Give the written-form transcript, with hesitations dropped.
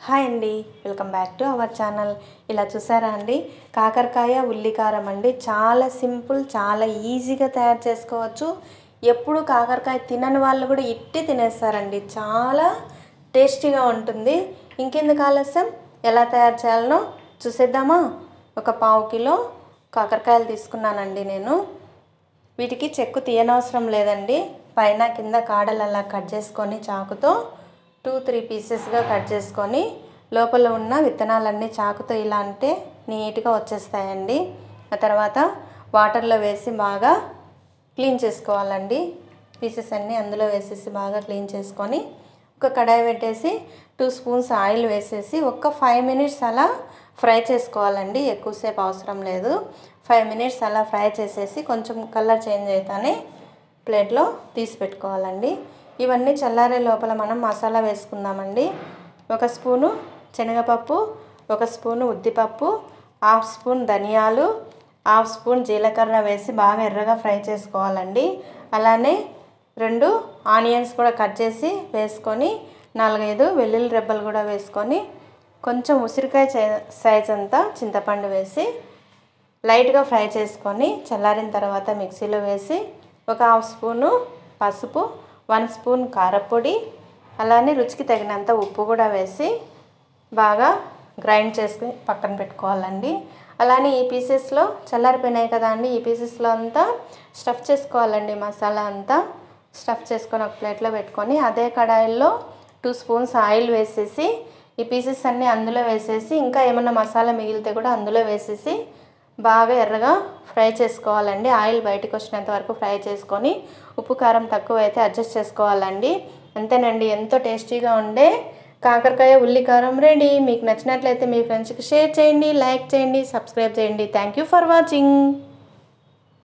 Hi అండి, welcome back to our channel. ఇలా చూసారా అండి, కాకరకాయ ఉల్లికారం అండి. చాలా సింపుల్, చాలా ఈజీగా తయారు చేసుకోవచ్చు. ఎప్పుడు కాకరకాయ తినని వాళ్ళు కూడా ఇట్టి తినేస్తారండి. చాలా టేస్టీగా ఉంటుంది. ఇంకెందుకు ఆలస్యం, ఎలా తయారు చేయాలనో చూసేద్దామా. ఒక 1/2 కిలో కాకరకాయలు తీసుకున్నానండి నేను. వీటికి చెక్కు తీయనవసరం లేదండి. పైన కింద కాడలు అలా కట్ చేసుకొని చాకుతో 2-3 పీసెస్గా కట్ చేసుకొని లోపల ఉన్న విత్తనాలన్నీ చాకుతో ఇలా అంటే నీట్గా వచ్చేస్తాయండి. ఆ తర్వాత వాటర్లో వేసి బాగా క్లీన్ చేసుకోవాలండి. పీసెస్ అన్నీ అందులో వేసేసి బాగా క్లీన్ చేసుకొని ఒక కడాయి పెట్టేసి 2 స్పూన్స్ ఆయిల్ వేసేసి ఒక 5 మినిట్స్ అలా ఫ్రై చేసుకోవాలండి. ఎక్కువసేపు అవసరం లేదు. 5 మినిట్స్ అలా ఫ్రై చేసేసి కొంచెం కలర్ చేంజ్ అవుతానే ప్లేట్లో తీసి పెట్టుకోవాలండి. ఇవన్నీ చల్లారే లోపల మనం మసాలా వేసుకుందామండి. 1 స్పూను శనగపప్పు, 1 స్పూను ఉద్దిపప్పు, 1/2 స్పూన్ ధనియాలు, 1/2 స్పూన్ జీలకర్ర వేసి బాగా ఎర్రగా ఫ్రై చేసుకోవాలండి. అలానే 2 ఆనియన్స్ కూడా కట్ చేసి వేసుకొని 4-5 వెల్లుల్లి రెబ్బలు కూడా వేసుకొని కొంచెం ఉసిరికాయ సైజ్ అంతా చింతపండు వేసి లైట్గా ఫ్రై చేసుకొని చల్లారిన తర్వాత మిక్సీలో వేసి 1/2 స్పూను పసుపు, 1 స్పూన్ కారపొడి, అలానే రుచికి తగినంత ఉప్పు కూడా వేసి బాగా గ్రైండ్ చేసుకుని పక్కన పెట్టుకోవాలండి. అలానే ఈ పీసెస్లో చల్లారిపోయినాయి కదా అండి, ఈ పీసెస్లో అంతా స్టఫ్ చేసుకోవాలండి. మసాలా అంతా స్టఫ్ చేసుకొని ఒక ప్లేట్లో పెట్టుకొని అదే కడాయిల్లో 2 స్పూన్స్ ఆయిల్ వేసేసి ఈ పీసెస్ అన్నీ అందులో వేసేసి ఇంకా ఏమన్నా మసాలా మిగిలితే కూడా అందులో వేసేసి బాగా ఎర్రగా ఫ్రై చేసుకోవాలండి. ఆయిల్ బయటకు వచ్చినంత వరకు ఫ్రై చేసుకొని ఉప్పు కారం తక్కువ అయితే అడ్జస్ట్ చేసుకోవాలండి. అంతేనండి, ఎంతో టేస్టీగా ఉండే కాకరకాయ ఉల్లికారం రెడీ. మీకు నచ్చినట్లయితే మీ ఫ్రెండ్స్కి షేర్ చేయండి, లైక్ చేయండి, సబ్స్క్రైబ్ చేయండి. Thank you for watching.